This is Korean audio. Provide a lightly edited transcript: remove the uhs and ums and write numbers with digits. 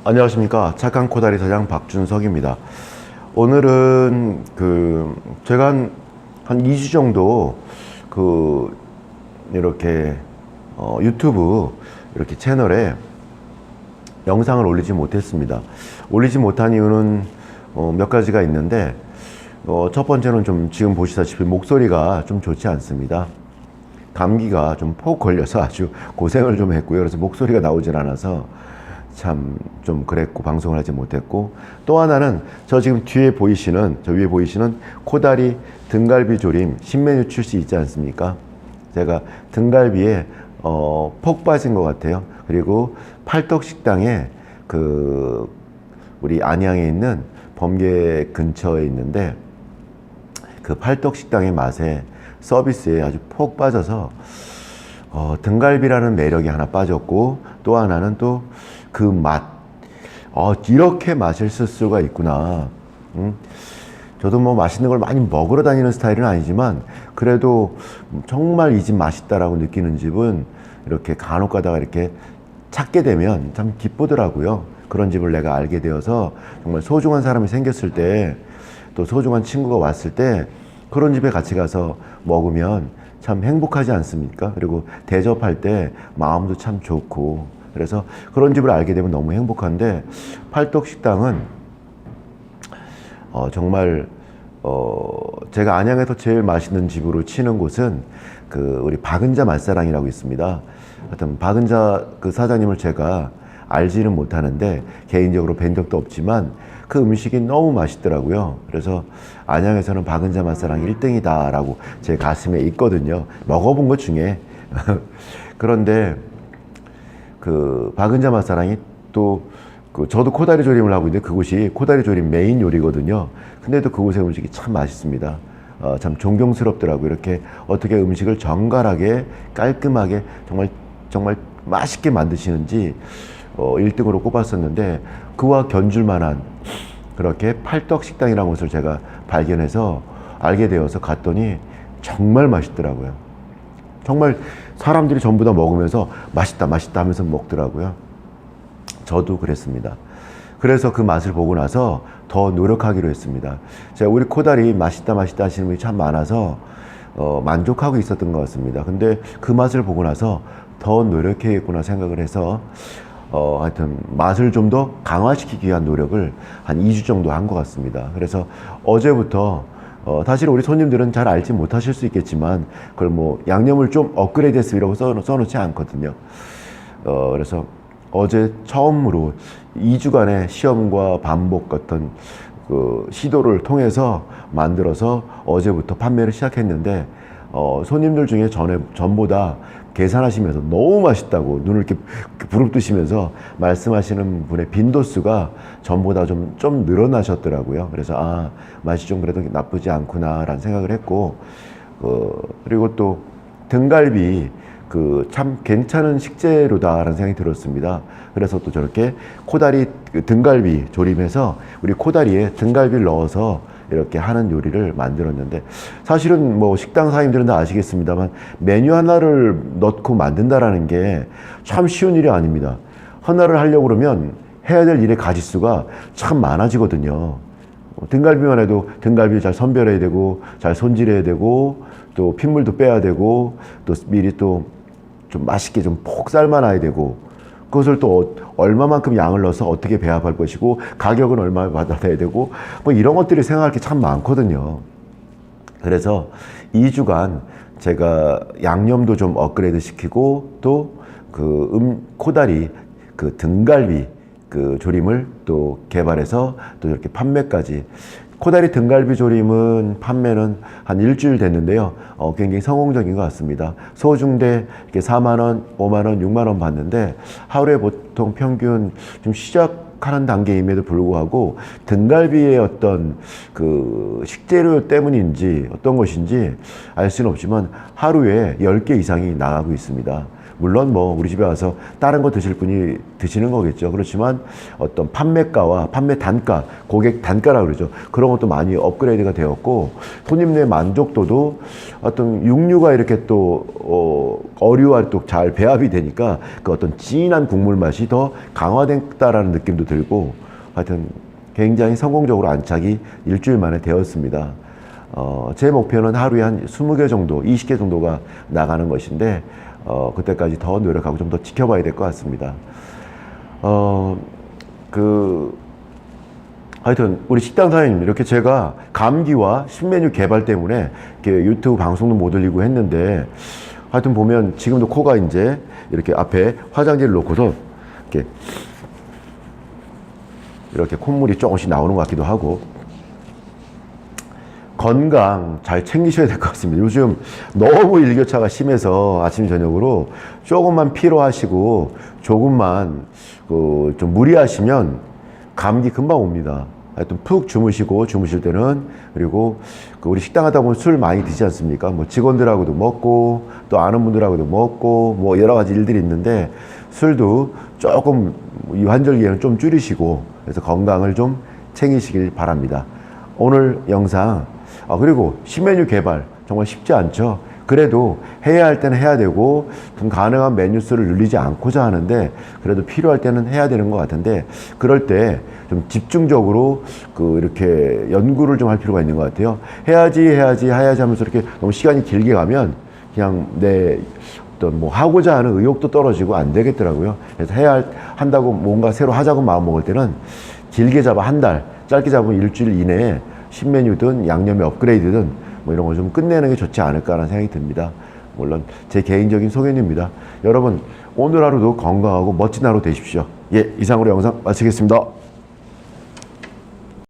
안녕하십니까. 착한 코다리 사장 박준석입니다. 오늘은 제가 한 2주 정도 이렇게 유튜브 이렇게 채널에 영상을 올리지 못했습니다. 올리지 못한 이유는 몇 가지가 있는데, 첫 번째는 좀 지금 보시다시피 목소리가 좀 좋지 않습니다. 감기가 좀 폭 걸려서 아주 고생을 좀 했고요. 그래서 목소리가 나오질 않아서 참 좀 그랬고, 방송을 하지 못했고, 또 하나는 저 지금 저 위에 보이시는 코다리 등갈비 조림 신메뉴 출시 있지 않습니까? 제가 등갈비에 폭 빠진 것 같아요. 그리고 팔떡식당에 우리 안양에 있는 범계 근처에 있는데, 그 팔떡식당의 맛에, 서비스에 아주 폭 빠져서 등갈비라는 매력이 하나 빠졌고, 또 하나는 또 그 맛, 이렇게 맛있을 수가 있구나. 저도 뭐 맛있는 걸 많이 먹으러 다니는 스타일은 아니지만, 그래도 정말 이 집 맛있다라고 느끼는 집은 이렇게 간혹 가다가 이렇게 찾게 되면 참 기쁘더라고요. 그런 집을 내가 알게 되어서 정말 소중한 사람이 생겼을 때, 또 소중한 친구가 왔을 때 그런 집에 같이 가서 먹으면 참 행복하지 않습니까? 그리고 대접할 때 마음도 참 좋고, 그래서 그런 집을 알게 되면 너무 행복한데, 팔떡식당은 정말 제가 안양에서 제일 맛있는 집으로 치는 곳은 우리 박은자 맛사랑이라고 있습니다. 하여튼 박은자 그 사장님을 제가 알지는 못하는데, 개인적으로 뵌 적도 없지만 그 음식이 너무 맛있더라고요. 그래서 안양에서는 박은자 맛사랑 1등이다 라고 제 가슴에 있거든요. 먹어본 것 중에. 그런데 박은자 맛사랑이 또 저도 코다리 조림을 하고 있는데, 그곳이 코다리 조림 메인 요리거든요. 근데도 그곳의 음식이 참 맛있습니다. 참 존경스럽더라고요. 이렇게 어떻게 음식을 정갈하게 깔끔하게 정말 맛있게 만드시는지 1등으로 꼽았었는데, 그와 견줄 만한 그렇게 팔떡식당이라는 곳을 제가 발견해서 알게 되어서 갔더니 정말 맛있더라고요. 정말 사람들이 전부 다 먹으면서 맛있다 맛있다 하면서 먹더라고요. 저도 그랬습니다. 그래서 그 맛을 보고 나서 더 노력하기로 했습니다. 제가 우리 코다리 맛있다 맛있다 하시는 분이 참 많아서 만족하고 있었던 것 같습니다. 근데 그 맛을 보고 나서 더 노력해야겠구나 생각을 해서 하여튼 맛을 좀 더 강화시키기 위한 노력을 한 2주 정도 한 것 같습니다. 그래서 어제부터 사실 우리 손님들은 잘 알지 못하실 수 있겠지만, 그걸 뭐 양념을 좀 업그레이드 했으라고 써놓지 않거든요. 그래서 어제 처음으로 2주간의 시험과 반복 같은 시도를 통해서 만들어서 어제부터 판매를 시작했는데, 손님들 중에 전보다 계산하시면서 너무 맛있다고 눈을 이렇게 부릅뜨시면서 말씀하시는 분의 빈도수가 전보다 좀 늘어나셨더라고요. 그래서 맛이 좀 그래도 나쁘지 않구나라는 생각을 했고, 그리고 또 등갈비 참 괜찮은 식재료다라는 생각이 들었습니다. 그래서 또 저렇게 코다리 등갈비 조림해서 우리 코다리에 등갈비를 넣어서 이렇게 하는 요리를 만들었는데, 사실은 뭐 식당 사장님들은 다 아시겠습니다만, 메뉴 하나를 넣고 만든다라는 게 참 쉬운 일이 아닙니다. 하나를 하려고 그러면 해야 될 일의 가지수가 참 많아지거든요. 등갈비만 해도 등갈비를 잘 선별해야 되고, 잘 손질해야 되고, 또 핏물도 빼야 되고, 또 미리 또 좀 맛있게 좀 폭 삶아놔야 되고, 그것을 또 얼마만큼 양을 넣어서 어떻게 배합할 것이고, 가격은 얼마 받아야 되고, 뭐 이런 것들이 생각할 게 참 많거든요. 그래서 2주간 제가 양념도 좀 업그레이드 시키고, 또 코다리 등갈비 조림을 또 개발해서 또 이렇게 판매까지. 코다리 등갈비 조림은 판매는 한 일주일 됐는데요. 굉장히 성공적인 것 같습니다. 소중대 이렇게 4만원, 5만원, 6만원 받는데, 하루에 보통 평균 좀 시작하는 단계임에도 불구하고 등갈비의 어떤 식재료 때문인지 어떤 것인지 알 수는 없지만 하루에 10개 이상이 나가고 있습니다. 물론 뭐 우리 집에 와서 다른 거 드실 분이 드시는 거겠죠. 그렇지만 어떤 판매가와 판매 단가, 고객 단가라고 그러죠. 그런 것도 많이 업그레이드가 되었고, 손님의 만족도도 어떤 육류가 이렇게 또 어류와 또 잘 배합이 되니까 그 어떤 진한 국물 맛이 더 강화됐다라는 느낌도 들고, 하여튼 굉장히 성공적으로 안착이 일주일 만에 되었습니다. 제 목표는 하루에 한 20개 정도, 20개 정도가 나가는 것인데, 그때까지 더 노력하고 좀 더 지켜봐야 될 것 같습니다. 하여튼, 우리 식당 사장님, 이렇게 제가 감기와 신메뉴 개발 때문에 이렇게 유튜브 방송도 못 올리고 했는데, 하여튼 보면 지금도 코가 이제 이렇게 앞에 화장지를 놓고서 이렇게 콧물이 조금씩 나오는 것 같기도 하고, 건강 잘 챙기셔야 될 것 같습니다. 요즘 너무 일교차가 심해서 아침 저녁으로 조금만 피로하시고 조금만 좀 무리하시면 감기 금방 옵니다. 하여튼 푹 주무시고, 주무실 때는, 그리고 우리 식당 하다 보면 술 많이 드시지 않습니까? 뭐 직원들하고도 먹고 또 아는 분들하고도 먹고 뭐 여러 가지 일들이 있는데, 술도 조금 이 환절기에는 좀 줄이시고, 그래서 건강을 좀 챙기시길 바랍니다. 오늘 영상, 그리고 신메뉴 개발 정말 쉽지 않죠. 그래도 해야 할 때는 해야 되고, 좀 가능한 메뉴 수를 늘리지 않고자 하는데, 그래도 필요할 때는 해야 되는 것 같은데, 그럴 때 좀 집중적으로 이렇게 연구를 좀 할 필요가 있는 것 같아요. 해야지 하면서 이렇게 너무 시간이 길게 가면 그냥 내 어떤 뭐 하고자 하는 의욕도 떨어지고 안 되겠더라고요. 그래서 한다고 뭔가 새로 하자고 마음 먹을 때는 길게 잡아 한 달, 짧게 잡으면 일주일 이내에 신메뉴든 양념의 업그레이드든 뭐 이런 걸 좀 끝내는 게 좋지 않을까라는 생각이 듭니다. 물론 제 개인적인 소견입니다. 여러분, 오늘 하루도 건강하고 멋진 하루 되십시오. 예, 이상으로 영상 마치겠습니다.